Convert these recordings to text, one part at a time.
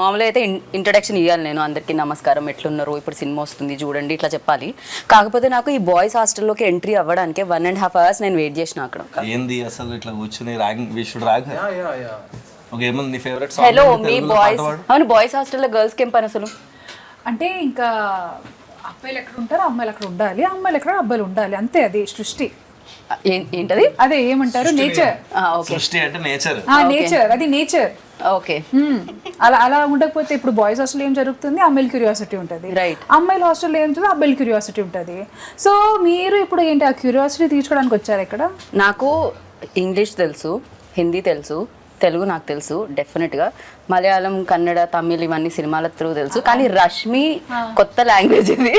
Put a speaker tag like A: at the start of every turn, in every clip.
A: మామూలుగా అయితే ఇంట్రడక్షన్ ఇవ్వాలి, నేను అందరికీ నమస్కారం ఎట్లున్నారు, ఇప్పుడు సినిమా వస్తుంది చూడండి ఇట్లా చెప్పాలి. కాకపోతే నాకు ఈ బాయ్స్ హాస్టల్లోకి ఎంట్రీ అవ్వడానికి 1.5 hours నేను వెయిట్ చేసిన అక్కడ.
B: ఏంది అసలు ఇట్లా కూర్చుని ragging we should rag. Okay, ఏమన్నా నీ ఫేవరెట్ సాంగ్?
A: హలో మీ బాయ్స్. అవును, బాయ్స్ హాస్టల్లో గర్ల్స్కి ఏం పని అసలు?
C: అంటే ఇంకా అబ్బాయిలు ఎక్కడ ఉంటారు, అమ్మాయిలు అక్కడ ఉండాలి, అమ్మాయిలు ఎక్కడ అబ్బాయిలు ఉండాలి, అంతే. అది సృష్టి.
A: ఏంటది?
C: అదే ఏమంటారు, నేచర్.
B: సృష్టి అంటే నేచర్.
C: నేచర్, అది నేచర్.
A: ఓకే.
C: అలా ఉండకపోతే ఇప్పుడు బాయ్స్ హాస్టల్ ఏం జరుగుతుంది, అమ్మాయిల క్యూరియాసిటీ ఉంటుంది.
A: రైట్.
C: అమ్మాయిల హాస్టల్లో ఏం జరుగుతుంది, అబ్బాయిల క్యూరియాసిటీ ఉంటుంది. సో మీరు ఇప్పుడు ఏంటి ఆ క్యూరియాసిటీ తీర్చుకోవడానికి వచ్చారు ఇక్కడ?
A: నాకు ఇంగ్లీష్ తెలుసు, హిందీ తెలుసు, తెలుగు నాకు తెలుసు డెఫినెట్గా, మలయాళం, కన్నడ, తమిళ్ ఇవన్నీ సినిమాల త్రూ తెలుసు. కానీ రష్మి కొత్త లాంగ్వేజ్ ఇది.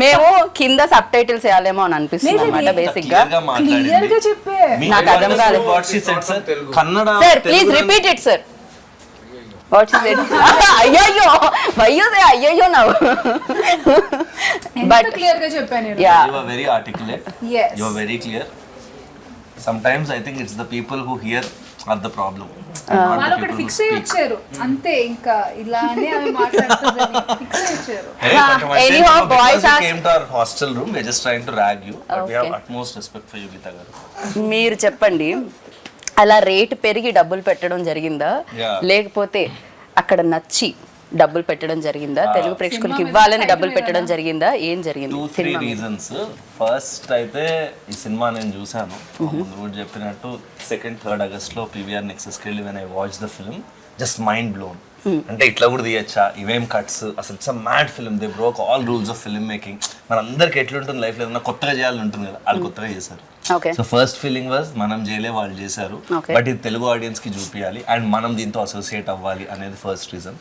A: మేము కింద సబ్ టైటిల్స్ వేయాలేమో అని అనిపిస్తుంది అనమాట బేసిక్ గా. నాకు అర్థం కాదు. Sir please repeat it sir. What is it? అయ్యయ్యో అయ్యయ్యో నా.
C: బట్ క్లియర్ గా చెప్పాను.
B: You are very articulate.
C: Yes.
B: You are very clear. Sometimes I think it's the people who hear are the problem.
C: వాళ్ళు ఒకటి ఫిక్స్ అయ్యి వచ్చారు అంతే, ఇంకా ఇలానే అవి మాట్లాడుతుందని ఫిక్స్ అయ్యి వచ్చారు.
A: Anyhow, boys
B: came to our hostel room. We're just trying to rag you, but we have utmost respect for you, Geeta garu.
A: మీరు చెప్పండి, అలా రేటు పెరిగి డబ్బులు పెట్టడం జరిగిందా, లేకపోతే అక్కడ నచ్చి డబ్బులు పెట్టడం జరిగిందా, తెలుగు ప్రేక్షకులకి ఇవ్వాలని డబ్బులు పెట్టడం జరిగిందా, ఏం జరిగింది?
B: 2-3 reasons. ఫస్ట్ అయితే ఈ సినిమా నేను చూసాను ముందు కూడా చెప్పినట్టు 2nd, 3rd August పీవీఆర్ నెక్సెస్కి వెళ్ళి when I watched the film, just mind blown. అంటే ఇట్లా కూడా తీయచ్చా, ఇవేం కట్స్, అసలు it's a mad film. They broke all rules of film making. మన అందరికి ఎట్లుంటుంది లైఫ్ లో ఏదైనా కొత్తగా చేయాలని ఉంటుంది కదా, వాళ్ళు కొత్తగా చేశారు. సో ఫస్ట్ ఫీలింగ్ వాజ్ మనం చేయలే, వాళ్ళు చేశారు, బట్ ఇది తెలుగు ఆడియన్స్ కి చూపించాలి అండ్ మనం దీంతో అసోసియేట్ అవ్వాలి అనేది ఫస్ట్ రీజన్.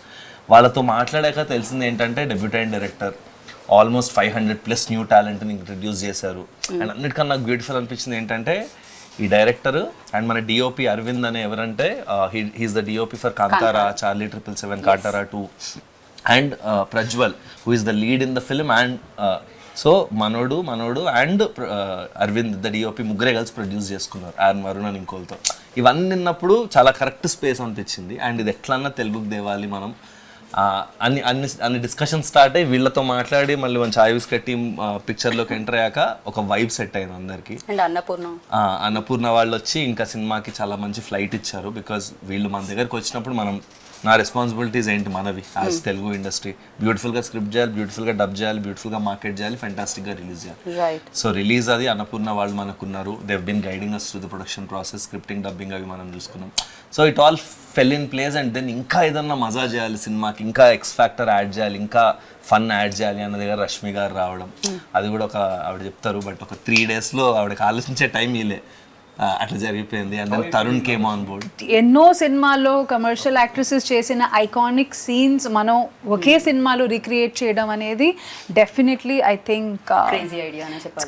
B: వాళ్ళతో మాట్లాడాక తెలిసింది ఏంటంటే డెబ్యూటెంట్ డైరెక్టర్, ఆల్మోస్ట్ 500+ న్యూ టాలెంట్ని ఇంట్రడ్యూస్ చేశారు. అండ్ అన్నిటికన్నా నాకు బ్యూటిఫుల్ అనిపించింది ఏంటంటే ఈ డైరెక్టర్ అండ్ మన డిఓపి అరవింద్ అనే ఎవరంటే he's the DOP for Kantara, Charlie 777, Kantara 2 and Prajwal who is the lead in the film. And so మనోడు అండ్ అరవింద్ ద డిఓపి ముగ్గురే కలిసి ప్రొడ్యూస్ చేసుకున్నారు, వరుణ్ అని ఇంకోలతో. ఇవన్నీ విన్నప్పుడు చాలా కరెక్ట్ స్పేస్ అనిపించింది. అండ్ ఇది ఎట్లన్నా తెలుగుకి తేవాలి మనం అన్ని డిస్కషన్ స్టార్ట్ అయ్యి వీళ్ళతో మాట్లాడి మళ్ళీ మంచి ఆయుస్ కట్టి పిక్చర్లోకి ఎంటర్ అయ్యాక ఒక వైబ్ సెట్ అయింది అందరికి. అన్నపూర్ణ వాళ్ళు వచ్చి ఇంకా సినిమాకి చాలా మంచి ఫ్లైట్ ఇచ్చారు. బికాజ్ వీళ్ళు మన దగ్గరికి వచ్చినప్పుడు నా రెస్పాన్సిబిలిటీస్ ఏంటి మనవి యాజ్ తెలుగు ఇండస్ట్రీ, బ్యూటిఫుల్గా స్క్రిప్ట్ చేయాలి, బ్యూటిఫుల్గా డబ్ చేయాలి, బ్యూటిఫుల్గా మార్కెట్ చేయాలి, ఫెంటాస్టిక్గా రిలీజ్ చేయాలి. సో రిలీజ్ అది అన్నపూర్ణ వాళ్ళు మనకున్నారు. They have been guiding us through the production process, scripting, dubbing అవి మనం చూసుకున్నాం. So it all fell in place. And then ఇంకా ఏదన్నా మజా చేయాలి సినిమాకి, ఇంకా ఎక్స్ ఫ్యాక్టర్ యాడ్ చేయాలి, ఇంకా ఫన్ యాడ్ చేయాలి అన్న దగ్గర రష్మి గారు రావడం, అది కూడా ఒక ఆవిడ చెప్తారు బట్ ఒక 3 daysలో ఆవిడకి ఆలోచించే టైం ఇలే, అట్లా జరిగిపోయింది. And then Tarun came on board.
C: ఎన్నో సినిమాల్లో కమర్షియల్ యాక్ట్రెసెస్ చేసిన ఐకానిక్ సీన్స్ మనం ఒకే సినిమాలో రీక్రియేట్ చేయడం అనేది definitely I think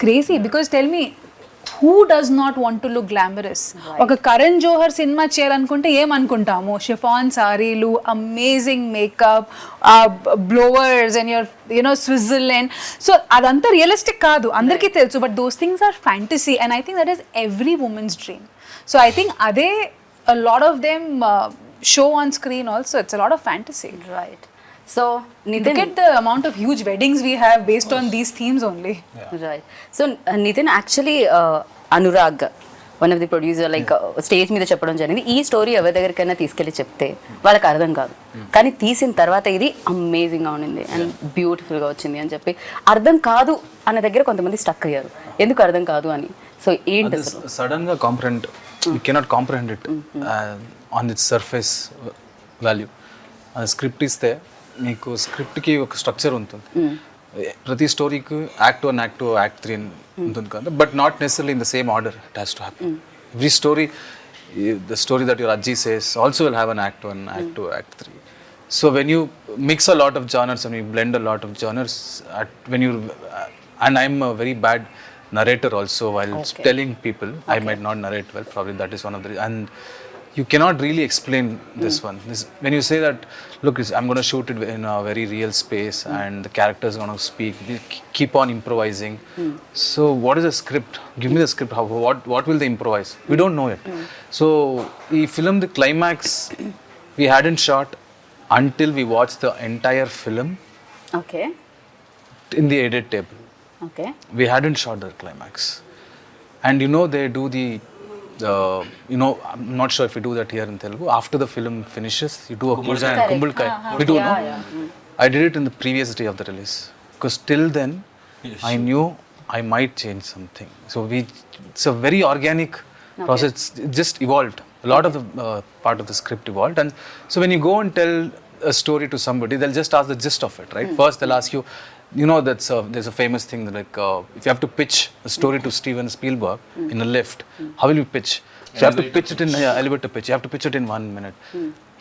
C: crazy. Because tell me, who does not want to look glamorous? ఒక కరణ్ జోహర్ సినిమా చేయాలనుకుంటే ఏమనుకుంటాము, షిఫాన్ సారీలు, amazing makeup, flowers and your Switzerland. So అదంతా రియలిస్టిక్ కాదు, అందరికీ తెలుసు. But those things are fantasy and I think that is every women's dream. So I think అదే a lot of them show on screen also. It's a lot of fantasy.
A: Right. So Nithin,
C: look at the amount of huge weddings we have based on these themes only.
A: Right. So Nithin, actually Anurag, one of the producer, like stage మీద చెప్పడం జరిగింది, ఈ story ఎవరి దగ్గరికైనా తీసుకెళ్ళి చెప్తే వాళ్ళకి అర్థం కాదు, కానీ తీసిన తర్వాత ఇది అమేజింగ్గా ఉండింది అండ్ బ్యూటిఫుల్గా వచ్చింది అని చెప్పి. అర్థం కాదు అన్న దగ్గర కొంతమంది స్టక్ అయ్యారు, ఎందుకు అర్థం కాదు అని. సో ఏంటి
D: సడన్గా comprehend, you cannot comprehend it on it's surface value. అది స్క్రిప్ట్ ఇస్తే మీకు స్క్రిప్ట్కి ఒక స్ట్రక్చర్ ఉంటుంది, ప్రతి స్టోరీకి యాక్ట్ 1, యాక్ట్ 2, యాక్ట్ 3 ఉంటుంది కదా, but not necessarily in the same order it has to happen. Every story, the story that your అజ్జీ says also will have an act 1, act 2, act 3. So when you mix a lot of genres and you blend a lot of genres, and I'm a very bad narrator also while telling people. I might not narrate well, probably that is one of the, and you cannot really explain this one. When you say that, look, I'm going to shoot it in a very real space and the characters are going to speak, they keep on improvising. So what is the script? Give me the script. What will they improvise? We don't know it. So the film, the climax we hadn't shot, until we watch the entire film
A: okay
D: in the edit table.
A: Okay
D: We hadn't shot the climax. And you know, they do you know, I'm not sure if we do that here in Telugu. After the film finishes, you do a puja and kumbhalkai. We do, no? I did it in the previous day of the release. Because till then, I knew I might change something. So it's a very organic process. It just evolved. A lot of the part of the script evolved. And so when you go and tell a story to somebody, they'll just ask the gist of it, right? First, they'll ask you, you know, there's a famous thing that, like, if you have to pitch a story to Steven Spielberg in a lift, how will you pitch? So you have to pitch it in elevator pitch. You have to pitch it in 1 minute.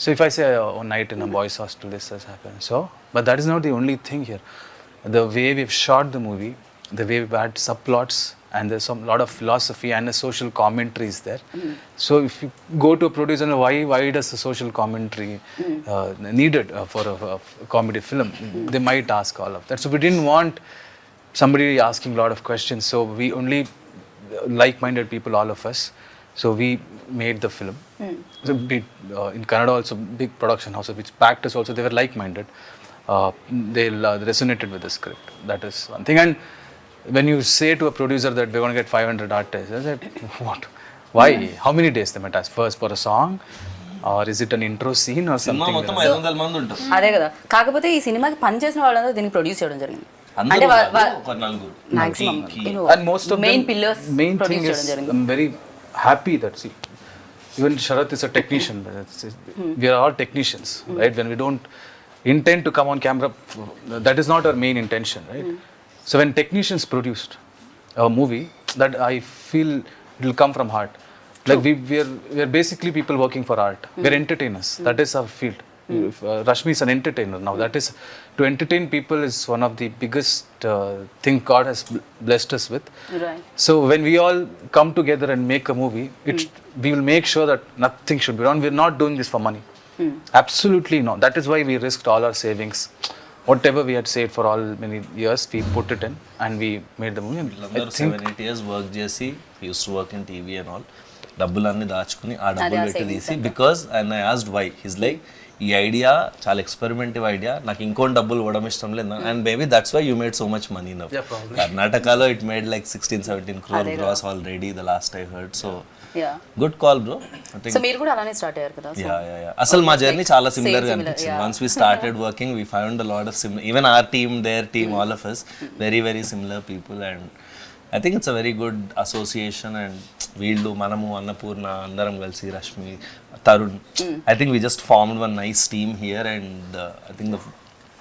D: So if I say one night in a boys' hostel, this has happened. So, but that is not the only thing here. The way we've shot the movie, the way we've had subplots, and there's some lot of philosophy and a social commentary is there. So if you go to a producer, why does the social commentary needed for a comedy film? They might ask all of that. So we didn't want somebody asking a lot of questions. So we only like-minded people, all of us. So we made the film. So in Kannada also, big production houses, which backed us also, they were like-minded. They resonated with the script. That is one thing. And when you say to a producer that we're going to get 500 artists, I said, what? Why? How many days they might ask? First for a song? Or is it an intro scene or
B: cinema
D: something?
B: మొత్తం 500 మంది ఉంటారు.
A: అదే కదా. కాకపోతే ఈ సినిమాకి పనిచేసిన వాళ్ళందరూ దీన్ని ప్రొడ్యూస్ చేయడం జరిగింది. అంటే
B: అందరూ ఒక నలుగురు.
A: Maximum
D: And most of
A: main
D: them,
A: pillars
D: main thing
A: produce చేయడం
D: is,
A: జరిగింది.
D: I'm very happy that, see, even Sharath is a technician. We are all technicians, right? When we don't intend to come on camera, that is not our main intention, right? So when technicians produced a movie, that I feel it will come from heart. Like we are basically people working for art. We are entertainers. That is our field. Rashmi is an entertainer now. That is, to entertain people is one of the biggest thing God has blessed us with.
A: Right.
D: So when we all come together and make a movie, we will make sure that nothing should be wrong. We're not doing this for money. Absolutely not. That is why we risked all our savings. Whatever we had saved for all many years, we put it in and we made the movie.
B: వీళ్ళందరూ 7-8 years work చేసి use to work in TV and all డబ్బులన్నీ దాచుకుని ఆ డబ్బులు పెట్టి తీసి because and I asked why his like ఈ idea చాలా ఎక్స్పెరిమెంటివ్ ఐడియా, నాకు ఇంకోటి డబ్బులు ఇవ్వడం ఇష్టం లేదు, and maybe that's why you made so much money now. కర్ణాటకలో it made like 16-17 crore gross already the last I heard. So good call bro.
A: So మీరు కూడా అలానే స్టార్ట్ అయ్యారు కదా.
B: అసలు మా జర్నీ చాలా సిమిలర్ గా అనిపించింది. Once we started working we found a lot of similar, even our team, their team, all of us very very similar people, and I think it's a very good association. And వీళ్ళు, మనము, అన్నపూర్ణ అందరం కలిసి, Rashmi, Tarun, I think we just formed one nice team here. And I think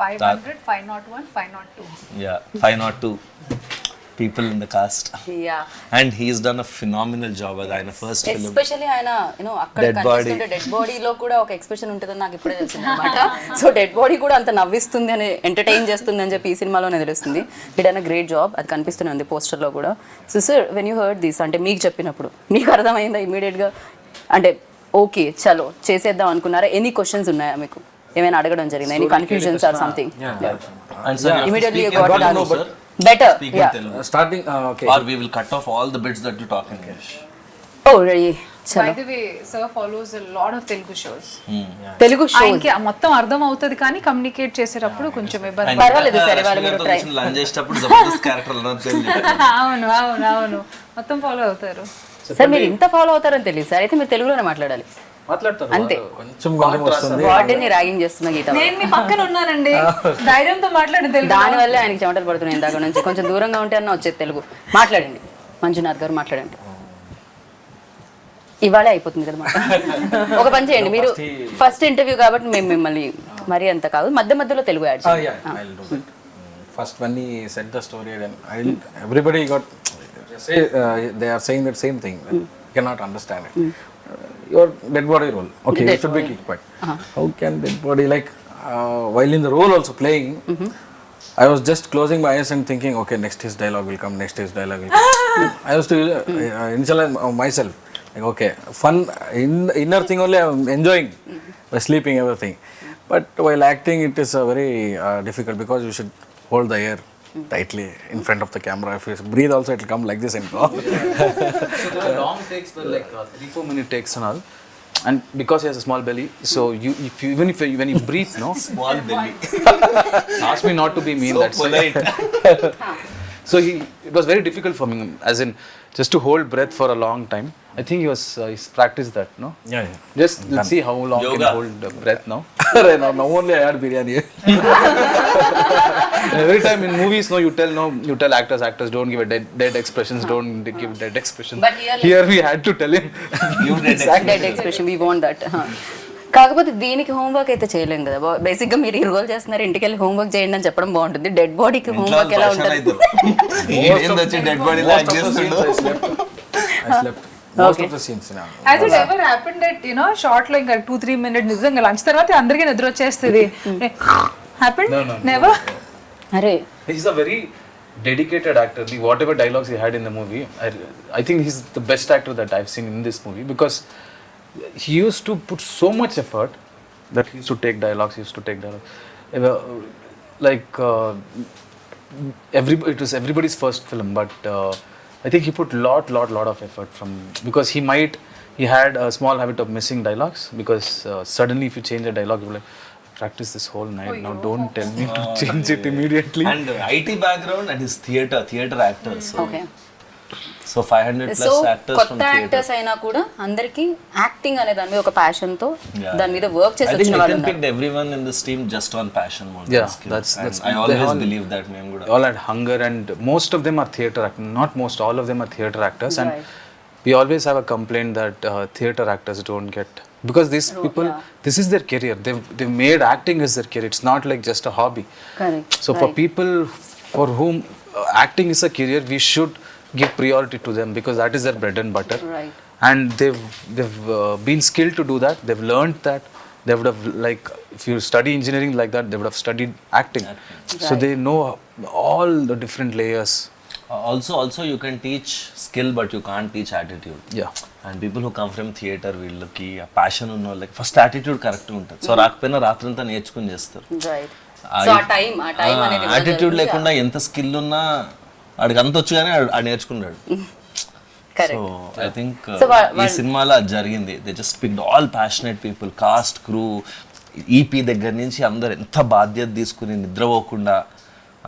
C: 500, 501, 502.
B: 502 people in the cast. And he's done a phenomenal job as ఆయన first film.
A: Especially ఆయన అక్కడ కనిపిస్తుంటే dead బాడీలో కూడా ఒక ఎక్స్ప్రెషన్ ఉంటుందని నాకు ఇప్పుడే తెలిసింది అనమాట. సో డెడ్ బాడీ కూడా అంత నవ్విస్తుంది అని, ఎంటర్టైన్ చేస్తుంది అని చెప్పి ఈ సినిమాలోనే తెలుస్తుంది. It an a great job. అది కనిపిస్తూనే ఉంది పోస్టర్లో కూడా. So sir, when you heard this, అంటే మీకు చెప్పినప్పుడు మీకు అర్థమైందా ఇమీడియట్గా? అంటే ఓకే చలో చేసేద్దాం అనుకున్నారా? ఎనీ క్వశ్చన్స్ ఉన్నాయా మీకు? ఏమైనా అడగడం జరిగిందా? Any confusions or something?
B: Immediately
A: you got to know better.
B: Starting okay, or we will cut off all the bits that you talk in English.
A: Oh really?
C: By the way, sir follows a lot of Telugu shows.
A: Telugu show
C: ఆయనకి మొత్తం అర్థం అవుతుంది కానీ communicate చేసేటప్పుడు కొంచెం ఇబ్బంది.
A: పర్వాలేదు sir, వాళ్ళు మీరు ట్రై.
B: లంచ్ చేసేటప్పుడు జబర్దస్త్ క్యారెక్టర్
C: అవును అవును అవును మొత్తం ఫాలో అవుతారు.
A: సార్ మీరు ఇంత ఫాలో అవుతారని తెలియదు సార్. అయితే మీరు తెలుగులోనే మాట్లాడాలి. అంతే. వాటిని ర్యాగింగ్ చేస్తున్నా గీత.
C: నేను మీ పక్కన ఉన్నానండి, ధైర్యంతో మాట్లాడండి.
A: దాని వల్ల ఆయనకి చెమటలు పడుతున్నాయి ఇందాక నుంచి. కొంచెం దూరంగా ఉంటే అన్న వచ్చేది తెలుగు. మాట్లాడండి మంజునాథ్ గారు, మాట్లాడండి. ఇవాళే అయిపోతుంది కదా మాట. ఒక పని చేయండి, మీరు ఫస్ట్ ఇంటర్వ్యూ కాబట్టి మేము మిమ్మల్ని మరీ అంత కాదు, మధ్య మధ్యలో తెలుగు యాడ్ చేయండి.
E: First when he said the story, then everybody got they are saying that same thing. You cannot understand it. Your dead body role. Okay, you should be kicked back. How can dead body, like while in the role also playing, I was just closing my eyes and thinking, okay, next his dialogue will come, next his dialogue will come. I was to initialize myself. Like, okay, fun, inner thing only I am enjoying by sleeping everything. But while acting, it is very difficult because you should hold the air tightly in front of the camera. If you breathe also, it will come like this and go.
D: So the long takes were like 3-4 minute takes and all. and because he has a small belly, so when you breathe, no,
B: Small belly.
D: ask me not to be mean.
B: So
D: That's
B: polite.
D: so it was very difficult for me, as in just to hold breath for a long time. I think he's practiced that, no?
E: Yeah.
D: Just let's see how long
B: Yoga.
D: can hold breath now.
E: No only I had biryani.
D: Every time in movies, no, you tell actors don't give a dead expressions, don't give dead expressions.
A: But here,
D: we had to tell him.
B: You did
A: dead expression we want that. కాకపోతే దీనికి homework అయితే చేయలేం కదా. బేసిక్గా మీరు ఈ role చేస్తున్నారు, ఇంటికి వెళ్ళి హోంవర్క్ చేయండి అని చెప్పడం బాగుంటుంది. డెడ్ బాడీకి హోంవర్క్ ఎలా ఉంటుంది?
B: వచ్చి డెడ్ బాడీ లాగ్ చేస్తుండు.
E: I slept. Most of the scenes now.
C: Has it ever happened that, you know, short like 2-3 minutes నిజంగా లంచ్ తర్వాత అందరికీ నిద్ర వచ్చేస్తుంది? Happened?
D: No.
C: Never?
A: అరే
D: He's a very dedicated actor. Whatever dialogues he had in the movie, I think he's the best actor that I've seen in this movie, because he used to put so much effort that he used to take dialogues. Like it was everybody's first film, but I think he put lot of effort because he had a small habit of missing dialogues, because suddenly if you change a dialogue, you're like, practice this whole night. Now don't tell me to change it immediately.
B: And IT background and his theater actor.
A: Okay.
B: So 500
A: so
B: plus actors from
A: కొత్త
B: theater.
A: Actors అయినా కూడా అందరికి acting అనే దాని మీద ఒక passion తో దాని మీద వర్క్ చేసి
B: I think
A: వచ్చిన వాళ్ళు
B: Nithin
A: ఉన్నారు.
B: picked everyone in this team just on passion more
D: Yeah,
B: than skill.
D: that's-
B: And I
D: they
B: always
D: all-
B: believe that మేము కూడా.
D: All had hunger, and most of them are theater actors. Not most, all of them are theater actors. And
A: Right.
D: we always have a complaint that theater actors don't get, because these people, this is their career. They've made acting as their career. It's not like just a hobby.
A: Correct.
D: So for people for whom acting is a career, we should give priority to them, because that is their bread and butter.
A: Right.
D: And they've been skilled to do that. They've learned that. They would have, like, if you study engineering like that, they would have studied acting. So they know all the different layers.
B: Also you can teach skill but you can't teach attitude.
D: Yeah.
B: And people who come from theater, వీళ్ళకి ఆ passion ఉన్న వాళ్ళకి first attitude correct ఉంటుంది. So రాకపోయినా రాత్రంతా నేర్చుకుని చేస్తారు.
A: Right. So ఆ టైం అనేది
B: యాటిట్యూడ్ లేకుండా ఎంత స్కిల్ ఉన్నా వాడికి అంత వచ్చు కానీ ఆడు నేర్చుకున్నాడు. సో ఐ థింక్ ఈ సినిమాలో అది జరిగింది. They just picked all passionate people, cast, crew, EP దగ్గర నుంచి అందరు ఎంత బాధ్యత తీసుకుని నిద్రపోకుండా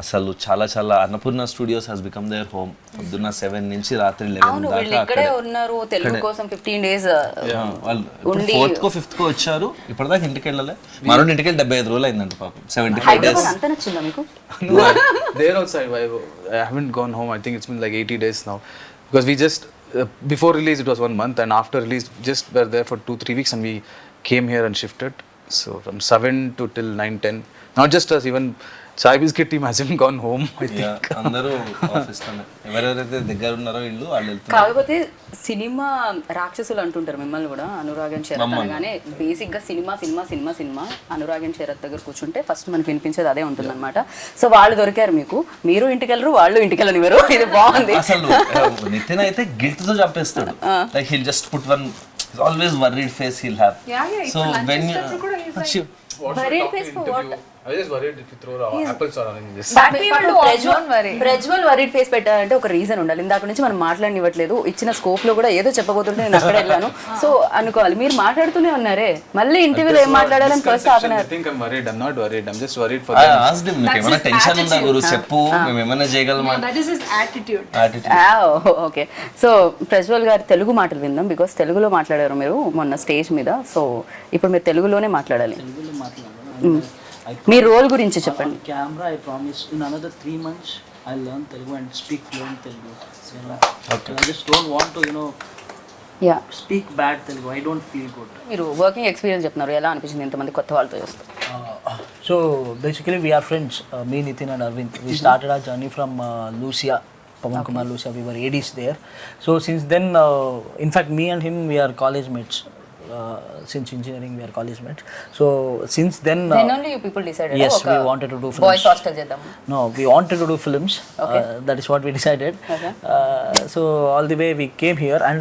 B: అసలు చాలా Annapurna studios has become their home. పొద్దున్న 7 నుంచి రాత్రి 11
A: అవును, వీళ్ళు
B: దాకా
A: ఇక్కడే ఉన్నారు తెలుగు కోసం 15 days
B: వాళ్ళు 4th కో 5th కో వచ్చారు. ఇప్పటిదాకా ఇంటికి వెళ్ళలే. మరో ఇంటికి వెళ్ళి 75 రోజులు అయిందంట పాపం. 75 days.
A: హైదరాబాద్ అంత నచ్చిందా మీకు?
D: No, there also I haven't gone home. I think it's been like 80 days now, because we just before release it was 1 month, and after release just were there for 2-3 weeks, and we came here and shifted. So from 7 to till 9-10, not just us, even Chai Biscuit team hasn't gone home, I think.
B: అందరూ office లోనే, ఎవరెవరైతే దగ్గర ఉన్నారో ఇల్లు వాళ్ళు వెళ్తున్నారు.
A: కాకపోతే cinema రాక్షసులు అంటుంటారు మిమ్మల్ని కూడా. అనురాగన్ శరత్ అనగానే బేసిక్ గా సినిమా అనురాగన్ శరత్ దగ్గర కూర్చుంటే ఫస్ట్ మనకి వినిపించేది అదే ఉంటుంది అనమాట. సో వాళ్ళు దొరికారు మీకు, మీరు ఇంటికి వెళ్ళరు, వాళ్ళు ఇంటికి వెళ్ళనివ్వరు. ఇది బాగుంది.
B: అసలు నితిన్ అయితే గిల్ట్ తో చంపేస్తాడు. Like he'll just put one always worried face he'll have. So when
A: Worried face for what?
D: I was just worried if you throw apples or oranges.
A: Prajwal worried face పెట్టాలంటే ఒక రీజన్ ఉండాలి. ఇందాక నుంచి మనం మాట్లాడనివ్వట్లేదు. ఇచ్చిన స్కోప్ లో కూడా ఏదో చెప్పబోతుంటే నేను అక్కడ వెళ్ళాను. సో అనుకోవాలి, మీరు మాట్లాడుతూనే ఉన్నారే. మళ్ళీ ఇంటర్వ్యూలో ఏం మాట్లాడాలని first half an hour.
D: I think I'm worried. I'm not worried. I'm just worried for
B: I
D: them.
B: asked him, నీకు ఏమైనా టెన్షన్ ఉందా గురు, చెప్పు, మేము ఏమైనా చేయగలమా.
C: That is his attitude.
A: Okay. So Prajwal గారి తెలుగు మాటలు విందాం, బికాస్ తెలుగులో మాట్లాడారు మీరు మొన్న స్టేజ్ మీద. సో ఇప్పుడు మీరు తెలుగులోనే మాట్లాడాలి. మీ రోల్ గురించి చెప్పండి.
F: Camera, I promise in another 3 months I'll learn Telugu and speak fluent Telugu. You know, okay. I just don't want to, you know,
A: yeah,
F: speak bad Telugu. I don't feel good.
A: మీరు working experience చెప్తున్నారు, ఎలా అనిపించింది ఇంతమంది కొత్త వాళ్ళతో చేస్తారు?
F: So basically we are friends, me, Nithin and Arvind. We started our journey from Lucia, Pawan Kumar Lucia. We were ADs there. So since then, in fact me and him, we are college mates. Since engineering we are college mates. So since then,
A: Then only you people decided.
F: yes, we wanted to do films.
A: Boys hostel చేద్దాం.
F: No, we wanted to do films. That is what we decided.
A: Okay.
F: So all the way we came here, and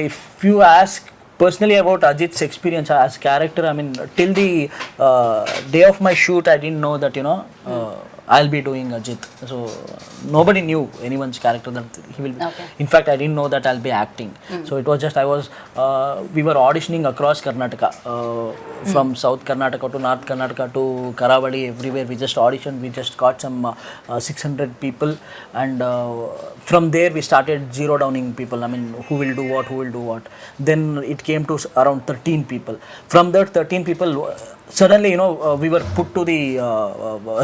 F: if you ask personally about Ajit's experience as character, I mean, till the day of my shoot, I didn't know that, you know, I'll be doing Ajit. So nobody knew anyone's character that he will be.
A: Okay.
F: In fact, I didn't know that I'll be acting. So it was just we were auditioning across Karnataka, from South Karnataka to North Karnataka to Karavali, everywhere. We just auditioned. We just got some 600 people, and from there we started zero downing people. I mean, who will do what. Then it came to around 13 people. From that 13 people, suddenly, we were put to the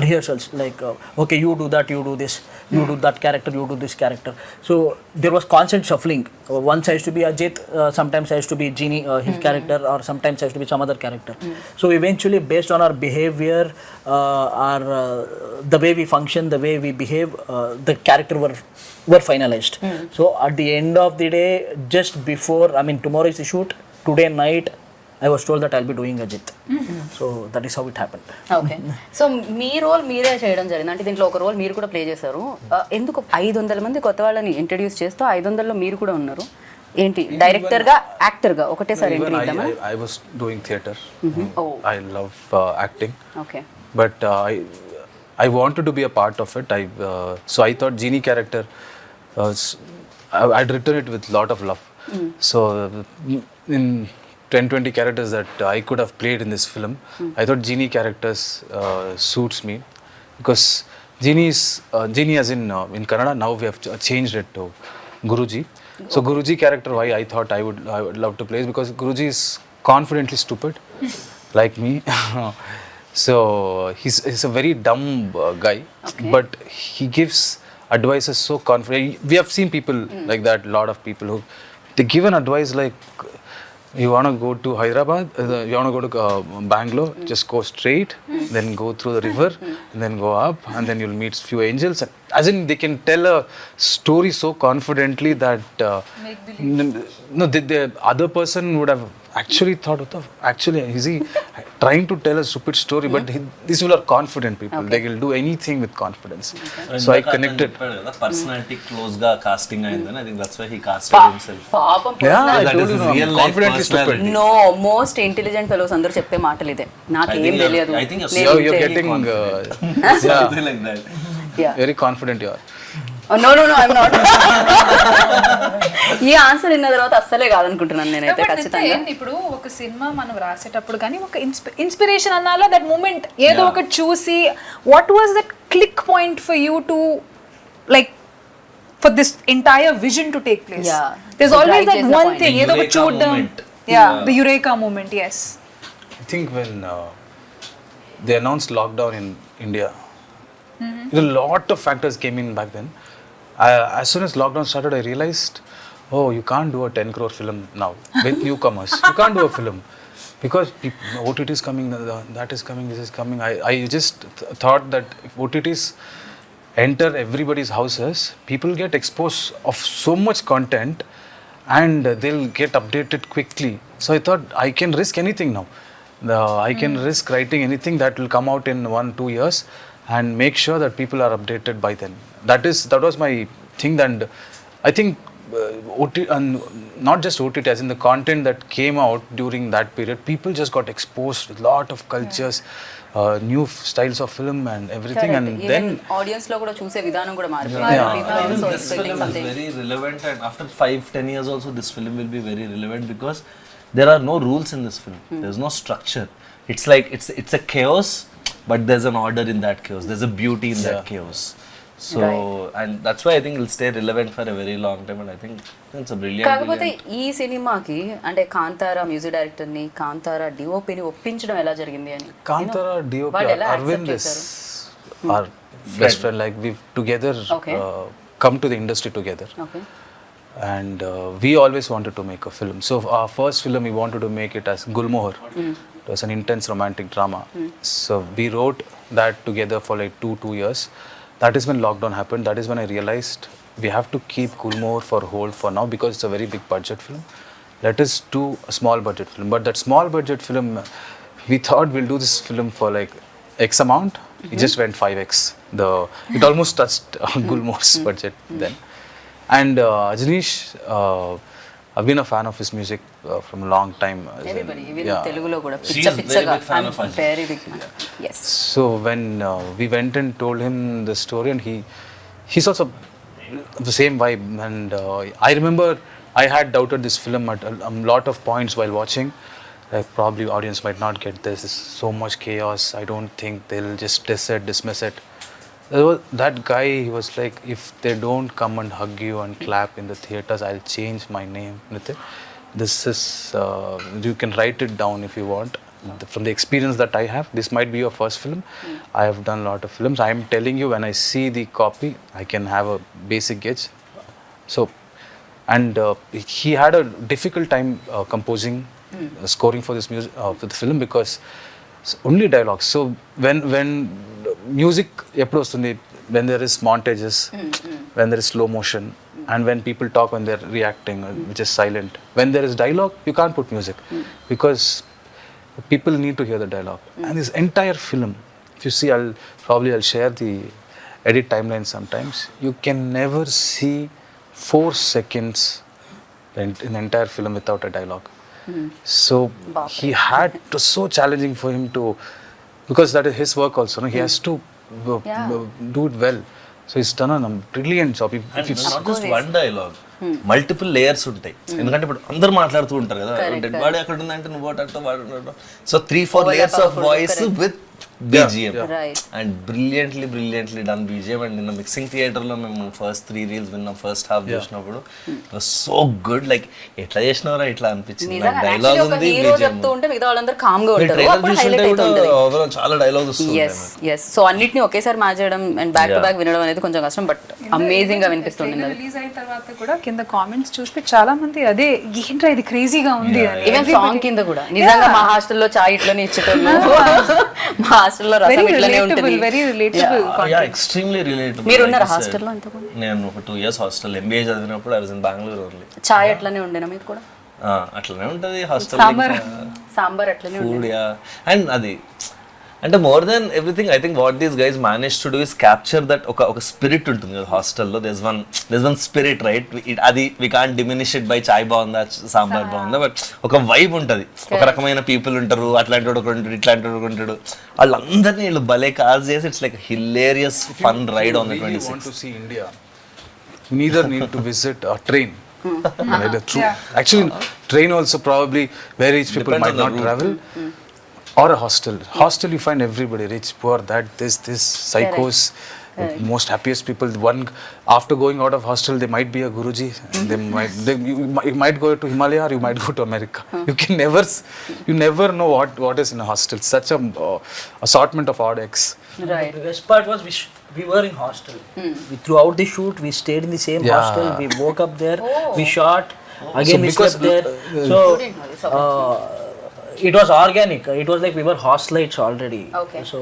F: rehearsals, like, okay, you do that, you do this, you do that character, you do this character. So there was constant shuffling. Once I used to be Ajit, sometimes I used to be Genie, his character, or sometimes I used to be some other character. So eventually, based on our behavior, the way we function, the way we behave, the character were finalized. So at the end of the day, just before, I mean, tomorrow is the shoot, today night I was told that I'll be doing Ajit. So that is how it happened.
A: Okay so మీ role మీరే చేయడం జరిగింది అంటే దీంట్లో ఒక role మీరు కూడా play చేశారు ఎందుకు 500 మంది కొత్త వాళ్ళని ఇంట్రడ్యూస్ చేస్తూ 500లో మీరు కూడా ఉన్నారు ఏంటి డైరెక్టర్గా యాక్టర్గా ఒకటేసారి ఎంట్రీ ఇద్దామా
D: I was doing theatre. I love acting.
A: Okay
D: But I wanted to be a part of it. So I thought Genie character, I'd written it with lot of love. So in 10-20 characters that I could have played in this film, I thought Genie characters suits me because Genie as in Kannada, now we have changed it to Guruji. So Guruji character, why I thought I would love to play is because Guruji is confidently stupid like me. So he's a very dumb guy, but he gives advices so confident. We have seen people like that, lot of people who they give an advice like, you want to go to Hyderabad, you want to go to Bangalore, just go straight, then go through the river, and then go up, and then you'll meet few angels. As in, they can tell a story so confidently that the other person would have actually thought of, actually, is he trying to tell a stupid story? But these people are confident people. They will do anything with confidence. So I connected.
B: Personality close ga casting ayindani. I think that's why he casted himself.
A: పాపం
D: Yeah, I
B: That
D: told
B: is
D: you, no,
B: real life
D: confidently stupid.
B: personality.
A: No most intelligent fellows అందరూ చెప్పే మాటలు ఇదే నాకేం తెలియదు
B: I think you're
A: నేను
D: You're
A: ఇంతే.
D: getting
B: Something like that.
A: Yeah.
D: very confident you are.
A: No I'm not ఈ answer విన్న తర్వాత అస్సలే కాదనుకుంటున్నాను నేనైతే ఖచ్చితంగా
C: ఇప్పుడు ఒక సినిమా మనం రాసేటప్పుడు కానీ ఒక ఇన్స్పిరేషన్ అన్నాలో దట్ మూమెంట్ ఏదో ఒకటి చూసి what was that click point for you to like for this entire vision to take place
A: Yeah.
C: There always that
A: Drive
C: one
A: చేసే
C: థింగ్
B: point.
C: ఏదో ఒకటి
B: Eureka
C: చూడడం
B: moment.
C: The eureka moment yes
D: I think when they announced lockdown in India, a lot of factors came in back then. As soon as lockdown started, I realized, oh, you can't do a 10 crore film now with newcomers. You can't do a film because OTT is coming, that is coming, this is coming. I just thought that if OTTs enter everybody's houses, people get exposed of so much content and they'll get updated quickly. So I thought I can risk anything now. I can risk writing anything that will come out in 1-2 years and make sure that people are updated by then. That was my thing, and I think OTT, and not just OTT, as in the content that came out during that period, people just got exposed with lot of cultures, new styles of film and everything, and then
A: audience లో కూడా చూసే విధానం కూడా
B: I
A: మారిపోయింది
B: think this film is very relevant, and after 5-10 years also this film will be very relevant because there are no rules in this film. There's no structure. It's like it's a chaos, but there's an order in that chaos. There's a beauty in that chaos. So and that's why I think it'll stay relevant for a very long time, and I think it's a brilliant.
A: కాకపోతే ఈ సినిమాకి అంటే Kantara music director ని కాంతారా డిఓపిని ఒప్పించడం ఎలా జరిగింది అని
D: Kantara DOP
A: వాళ్ళు ఎలా
D: Arvind
A: accept
D: is our best friend. Like we've together
A: Okay.
D: come to the industry together.
A: Okay
D: And we always wanted to make a film. So our first film, we wanted to make it as Gulmohar. It was an intense romantic drama. So we wrote that together for like 2 years. That is when lockdown happened. That is when I realized we have to keep Gulmohar for hold for now because it's a very big budget film. Let us do a small budget film. But that small budget film, we thought we'll do this film for like X amount. It just went 5x. It almost touched Gulmohar's budget then. And Ajnish I've been a fan of his music from a long time.
A: Everybody, even Telugulo kuda
B: She
A: picha
B: is very
A: pichaga.
B: big fan
A: I'm
B: of Ajay.
A: very big fan. Yes.
D: So when we went and told him the story, and he's also the same vibe. And I remember I had doubted this film at a lot of points while watching. Like probably audience might not get this. There's so much chaos. I don't think they'll just dismiss it. That guy, he was like, if they don't come and hug you and clap in the theaters, I'll change my name. Nithin, this is you can write it down if you want. From the experience that I have, this might be your first film. I have done a lot of films. I am telling you, when I see the copy, I can have a basic gauge. So, and he had a difficult time composing, scoring for this music for the film, because it's only dialogues. So when music eppudu vastundi, when there is montages, when there is slow motion, and when people talk when they're reacting, which is silent. When there is dialogue, you can't put music, because people need to hear the dialogue. And this entire film, if you see, I'll share the edit timeline sometimes. You can never see 4 seconds in the entire film without a dialogue. So he had to, so challenging for him to, because that is his work also, no? He has to do it well. So he's done a brilliant job.
B: And not just one dialogue, multiple layers ఉంటాయి. ఎందుకంటే ఇప్పుడు అందరు మాట్లాడుతూ ఉంటారు కదా, dead body అక్కడ ఉందంటే నువ్వు వాడు. So 3-4 layers of voice with BGM. And brilliantly done BGM. And నిన్న మిక్సింగ్ థియేటర్ లో మేము ఫస్ట్ 3 రీల్స్ విన్నాం, ఫస్ట్ హాఫ్ చూసినప్పుడు it was so good. Like ఎట్లా చేసినవరా ఇట్లా అనిపించింది. డైలాగ్ ఉంది, చాలా డైలాగ్ వస్తుంది.
A: సో అన్నిటిని ఒకేసారి మ్యాచ్ చేయడం అండ్ బ్యాక్ టు బ్యాక్ వినడం అనేది కొంచెం కష్టం, బట్ అమేజింగ్ గా వినిపిస్తుంది.
C: రిలీజ్ అయిన తర్వాత కూడా కింద కామెంట్స్ చూస్తే చాలా మంది అదే ఏంట్రా ఇది క్రేజీగా ఉంది అని.
A: ఈవెన్ సాంగ్ కింద కూడా నిజంగా మా హాస్టల్లో చాయ్ ఇట్లనే ఇచ్చేటోళ్ళు, మా హాస్టల్లో రసం ఇట్లనే ఉంటుంది.
C: Very relatable.
B: Extremely relatable.
A: మీరు ఉన్నారా హాస్టల్లో అంతకుముందు?
B: నేను ఒక 2 years హాస్టల్ MBA చదివినప్పుడు I was in Bengaluru only.
A: చాయ్ అట్లనే ఉండేనా మీకు కూడా?
B: అట్లనే ఉంటుంది హాస్టల్.
A: సాంబార్ అట్లనే
B: ఫుడ్. అండ్ అది అంటే more than everything I think what these guys manage to do is capture that ఒక స్పిరిట్ ఉంటుంది కదా హాస్టల్లో. This one spirit, right? అది we can't diminish it by చాయ్ బాగుందా సాంబార్ బాగుందా, బట్ ఒక వైబ్ ఉంటుంది. ఒక రకమైన పీపుల్ ఉంటారు, అట్లాంటి వాడు ఉంటాడు, ఇట్లాంటి వాడు ఉంటాడు. వాళ్ళందరినీ వీళ్ళు భలే కాజ్ చేసి it's like hilarious fun ride on the 26th.
D: To see India, you neither need to visit a train. Actually, train also probably where rich people might not travel. Or a hostel. Hostel, you find everybody, rich, poor, that, this, psychos, most happiest people. One, after going out of hostel, they might be a Guruji. You might go to Himalaya or you might go to America. You never know what is in a hostel. Such a assortment of odd eggs.
A: Right.
F: The best part was we were in hostel. Throughout the shoot, we stayed in the same hostel. We woke up there. We shot. Again, we slept there. It was organic. It was like we were hostelites already.
A: Okay.
F: So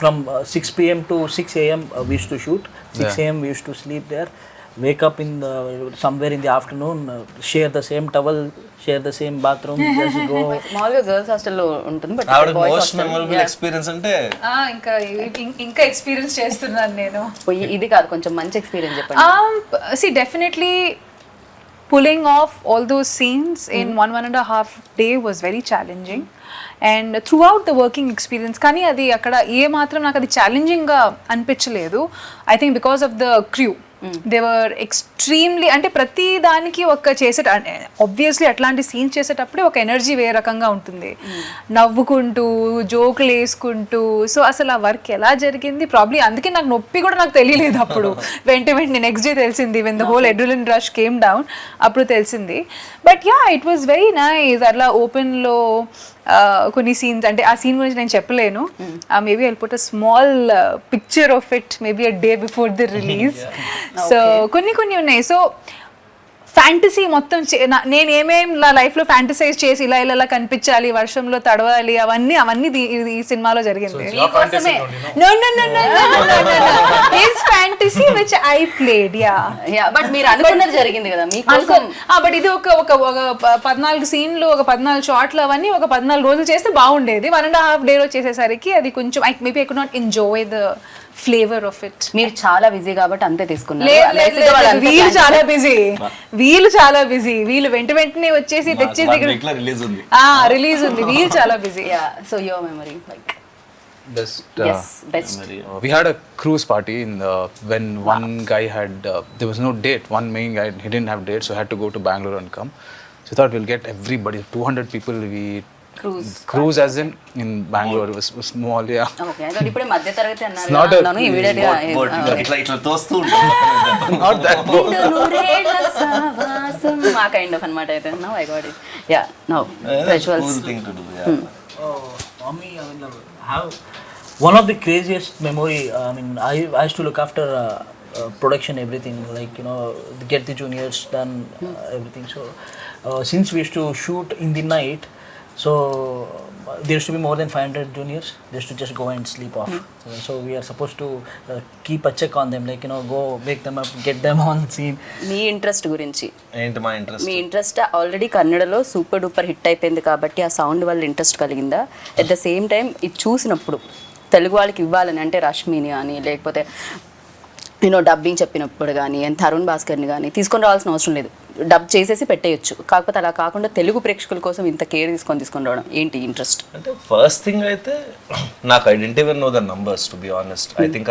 F: from 6 p.m. to 6 a.m. We used to shoot. 6 a.m. we used to sleep there. Wake up somewhere in the afternoon. Share the same towel. Share the same bathroom. Just go.
A: మామూలుగా girls హాస్టల్లో ఉంటుంది, but
B: most memorable experience అంటే
C: ఇంకా experience చేస్తున్నాను నేను.
A: ఇది కాదు, కొంచెం మంచి ఎక్స్పీరియన్స్ చెప్పండి.
C: See, definitely pulling off all those scenes in 1.5 day was very challenging, and throughout the working experience కానీ అది అక్కడ ఏ మాత్రం నాకు అది ఛాలెంజింగ్గా అనిపించలేదు. I think because of the crew. They were extremely, అంటే ప్రతి దానికి ఒక ఆబ్వియస్లీ అట్లాంటి సీన్స్ చేసేటప్పుడే ఒక ఎనర్జీ వేరే రకంగా ఉంటుంది, నవ్వుకుంటూ జోకులు వేసుకుంటూ. సో అసలు ఆ వర్క్ ఎలా జరిగింది ప్రాబ్లీ అందుకే నాకు నొప్పి కూడా నాకు తెలియలేదు అప్పుడు. వెంటనే నెక్స్ట్ డే తెలిసింది, when the whole adrenaline rush came down, అప్పుడు తెలిసింది. But yeah, it was very nice. అట్లా ఓపెన్లో కొన్ని సీన్స్, అంటే ఆ సీన్ గురించి నేను చెప్పలేను. Maybe I'll put a small picture of it maybe a day before the release. So కొన్ని ఉన్నాయి. సో ఫ్యాంటసీ మొత్తం నేను ఏమేం నా లైఫ్లో ఫ్యాంటసైజ్ చేసి ఇలా కనిపించాలి, వర్షంలో తడవాలి, అవన్నీ ఈ సినిమాలో జరిగింది. Fantasy which I played.
A: But మీరు అనుకున్నది జరిగింది కదా మీకోసం.
C: బట్ ఇది ఒక 14 సీన్లు, ఒక 14 షాట్లు, అవన్నీ ఒక 14 రోజులు చేస్తే బాగుండేది. 1.5 day చేసేసరికి అది కొంచెం maybe I could not enjoy the flavour of it.
A: మీరు చాలా బిజీ కాబట్టి అంతే తీసుకున్నారు.
C: చాలా బిజీ. వీళ్ళు చాలా బిజీ, వీళ్ళు వెంటనే వచ్చేసి తెచ్చేసి ఇక్కడ
B: రిలీజ్ ఉంది.
C: రిలీజ్ ఉంది, వీళ్ళు చాలా busy.
A: So your memory like
D: Best.
A: Best
D: We had a cruise party when one guy had there was no date. One main guy, he didn't have date, so had to go to Bangalore and come. So I thought we'll get everybody, 200 people. We cruise as in Bangalore. It was small, yeah.
A: Okay అయితే ఇప్పుడే మధ్య తరగతి
D: not a-
A: అన్నాను immediate గా
B: ఇట్లా తోస్తూ ఉంటుంది.
D: Not that boat.
A: ఆ kind of అన్నమాట అయితే now I got it yeah now visuals
B: Cool thing to do, yeah.
F: Mommy, I mean, have one of the craziest memory. I mean, I used to look after production, everything, like, you know, get the juniors done, everything. So since we used to shoot in the night, so there used to be more than 500 juniors. They used to just go and sleep off. So we are supposed to keep a check on them, like, you know, go wake them up, get them on scene.
A: Me interest గురించి
B: ఏంటి మా interest?
A: మీ interest already కన్నడలో super duper hit అయిపోయింది కాబట్టి ఆ sound వల్ల interest కలిగిందా? At the same time ఇది చూసినప్పుడు తెలుగు వాళ్ళకి ఇవ్వాలని అంటే రష్మిని కానీ లేకపోతే నేను డబ్బింగ్ చెప్పినప్పుడు కానీ తరుణ్ భాస్కర్ని కానీ తీసుకొని రావాల్సిన అవసరం లేదు, డబ్ చేసేసి పెట్టేయచ్చు. కాకపోతే అలా కాకుండా తెలుగు ప్రేక్షకుల కోసం ఇంత కేర్ తీసుకొని రావడం ఏంటి ఇంట్రెస్ట్?
B: అంటే ఫస్ట్ థింగ్ అయితే నాకు I didn't even know the numbers to be honest. I think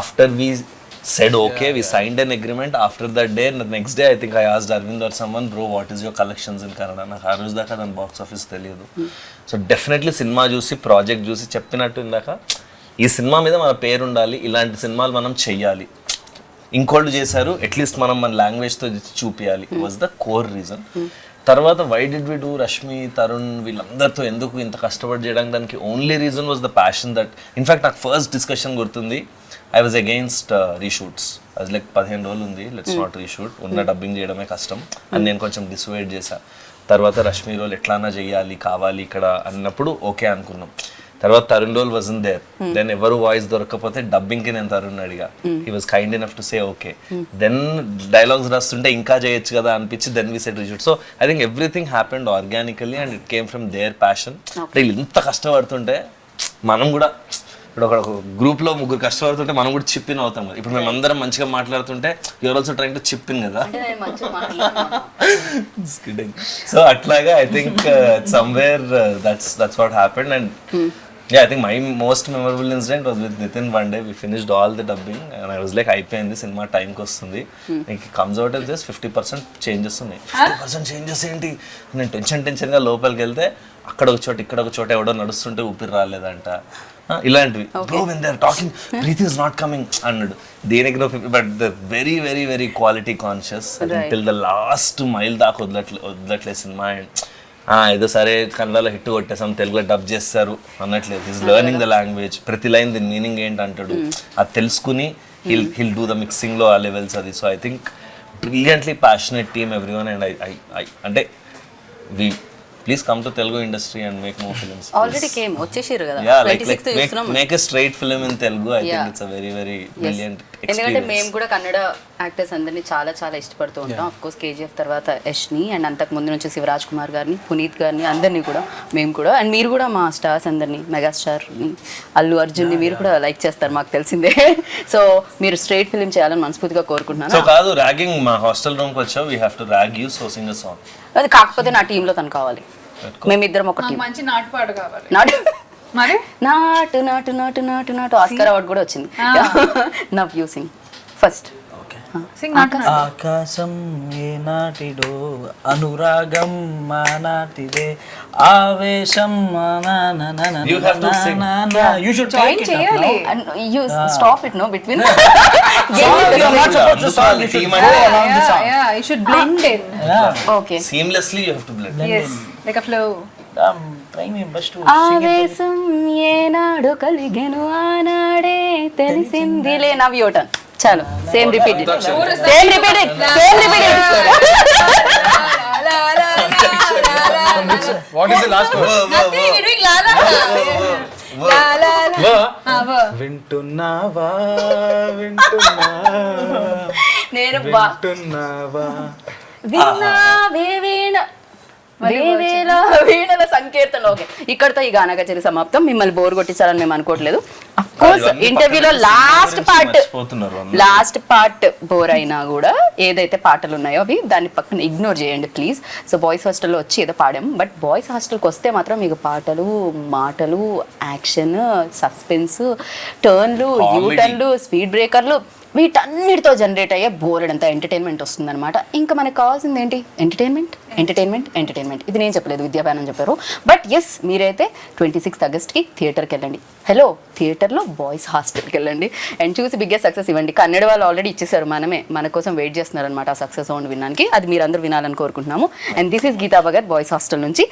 B: after we said okay, we signed an agreement. After that day, the next day I think I asked Arvind or someone, bro, what is your collections in Kannada? నాకు ఆ రోజు దాకా దాని box office తెలియదు. So definitely cinema చూసి project చూసి చెప్పినట్టు ఇందాక ఈ సినిమా మీద మన పేరు ఉండాలి, ఇలాంటి సినిమాలు మనం చెయ్యాలి, ఇంకోళ్ళు చేశారు అట్లీస్ట్ మనం మన లాంగ్వేజ్తో చూపించాలి వాజ్ ద కోర్ రీజన్. తర్వాత why did we do Rashmi, Tarun వీళ్ళందరితో ఎందుకు ఇంత కష్టపడి చేయడానికి దానికి only reason was the passion that in fact నాకు ఫస్ట్ డిస్కషన్ గుర్తుంది. I was against reshoots. అది లైక్ 15 రోజులు ఉంది, లెట్స్ నాట్ రీషూట్, ఉన్న డబ్బింగ్ చేయడమే కష్టం అని నేను కొంచెం డిసైడ్ చేశా. తర్వాత రష్మి రోల్ ఎట్లానా చేయాలి కావాలి ఇక్కడ అన్నప్పుడు ఓకే అనుకున్నాం. తర్వాత Tarun role was there, then ఎవరు వాయిస్ దొరకకపోతే డబ్బింగ్కి నేను తరుణ్ అడిగా. He was kind enough to say okay. Then dialogues రాస్తుంటే ఇంకా చేయొచ్చు కదా అనిపించి then we said reshoot. So I think everything happened organically and it came from their passion. వీళ్ళు ఇంత కష్టపడుతుంటే మనం కూడా ఇప్పుడు ఒక గ్రూప్లో 3 కష్టపడుతుంటే మనం కూడా చిప్ ఇన్ అవుతాం కదా. ఇప్పుడు మేము అందరం మంచిగా మాట్లాడుతుంటే you're also trying to chip in కదా. సో అట్లాగా I think somewhere that's what happened. And yeah, I think my most memorable incident was with Nithin. One day we finished all the dubbing and I was like అయిపోయింది cinema టైంకి వస్తుంది, ఇంక comes out as this 50% changes ఉన్నాయి. 50% changes ఏంటి? నేను టెన్షన్గా లోపలికి వెళ్తే అక్కడ ఒక చోట ఇక్కడ ఒక చోట ఎవడో నడుస్తుంటే ఊపిరి రాలేదంట, ఇలాంటివి. Bro when they are talking breath is not coming అన్నాడు. దేనికి but the very very very quality conscious till the last mile దాకా వదలట్లేదు సినిమా. అండ్ ఏదో సరే కన్నడలో హిట్ కొట్టేసాం తెలుగులో డబ్ చేస్తారు అన్నట్లేదు. ఈజ్ లెర్నింగ్ ద లాంగ్వేజ్, ప్రతి లైన్ దీని మీనింగ్ ఏంటి అంటాడు, అది తెలుసుకుని హిల్ డూ ద మిక్సింగ్లో ఆ లెవెల్స్ అది. So I think brilliantly passionate team everyone. And I అంటే we please come to Telugu industry and make more films.
A: Already came వచ్చేసారు కదా,
B: yeah, like make a straight film in Telugu. I think it's a very very brilliant experience.
A: ఎందుకంటే మేము కూడా Kannada actors అందరినీ చాలా చాలా ఇష్టపడుతూ ఉంటాం. ఆఫ్ కోర్స్ కేజీఎఫ్ తర్వాత యష్ని అండ్ అంతకు ముందు నుంచి శివరాజ్ కుమార్ గారిని, పునీత్ గారిని అందరినీ కూడా మేము కూడా, అండ్ మీరు కూడా మా స్టార్స్ అందరినీ, మెగాస్టార్ అల్లు అర్జున్ని మీరు కూడా లైక్ చేస్తారు మాకు తెలిసిందే. సో మీరు స్ట్రైట్ ఫిల్మ్ చేయాలని మనస్ఫూర్తిగా కోరుకుంటున్నాను.
B: సో కాదు ర్యాగింగ్, మా హాస్టల్ రూమ్కి వచ్చావు, we have to rag you, so Singh a song.
A: అది కాకపోతే నా టీంలో తను కావాలి, మేమిద్దరం ఒక టీం.
C: మంచి నాటుపాడు కావాలి.
A: నాటు
C: మరి
A: నాటు నాటు నాటు నాటు నాటు ఆస్కార్ అవార్డు కూడా వచ్చింది. Now you sing first.
C: Singh నాటు.
F: ఆకాశం ఏ నాటిడో అనురాగం మా నాటిదే ఆవేశం
B: You have to sing.
F: You should
C: join
F: take it up
C: చేయాలి.
F: now.
A: And you stop it, no, between.
F: You are not supposed to song, you should
B: Team
F: go
B: అంటే
F: along the song.
C: Yeah, you should blend in.
F: Yeah.
A: Okay.
B: seamlessly you have to blend.
C: Yes, like a flow.
F: I'm trying my best to sing it.
A: ఆవేశం ఏనాడు కలిగెను ఆనాడే తెలిసిందిలే. Now your turn. చాలు, same repeat it, same repeat it, same repeat it.
D: What is the last word?
C: Nothing, we're doing la la la la la.
D: Wa. వింటున్నావా వింటున్నావా
A: నేను
D: వింటున్నావా.
A: విన్నావే వీణ వేవేల వీణల సంకీర్తన. ఓకే, ఇక్కడతో ఈ గానా కచేరీ సమాప్తం. మిమ్మల్ని బోర్ కొట్టించాలని మేము అనుకోవట్లేదు. కోర్స్ ఇంటర్వ్యూలో లాస్ట్ పార్ట్ బోర్ అయినా కూడా ఏదైతే పాటలు ఉన్నాయో అవి దాన్ని పక్కన ఇగ్నోర్ చేయండి ప్లీజ్. సో బాయ్స్ హాస్టల్లో వచ్చి ఏదో పాడాం, బట్ బాయ్స్ హాస్టల్కి వస్తే మాత్రం మీకు పాటలు, మాటలు, యాక్షన్, సస్పెన్స్, టర్న్లు, యూటర్న్లు, స్పీడ్ బ్రేకర్లు, వీటన్నిటితో జనరేట్ అయ్యే బోర్డంతా ఎంటర్టైన్మెంట్ వస్తుందన్నమాట. ఇంకా మనకు కావాల్సింది ఏంటి? Entertainment, entertainment, entertainment. ఇది నేను చెప్పలేదు, విద్యాభానం చెప్పారు. బట్ ఎస్, మీరైతే 26th ఆగస్ట్కి థియేటర్కి వెళ్ళండి. హలో, థియేటర్లో బాయ్స్ హాస్టల్కి వెళ్ళండి అండ్ చూసి బిగ్గెస్ట్ సక్సెస్ ఇవ్వండి. కన్నడ వాళ్ళు ఆల్రెడీ ఇచ్చేసారు, మన కోసం వెయిట్ చేస్తున్నారు అనమాట ఆ సక్సెస్ సౌండ్ వినడానికి. అది మీరందరూ వినాలని కోరుకుంటున్నాము. And this is Geetha Bhagat boys hostel నుంచి.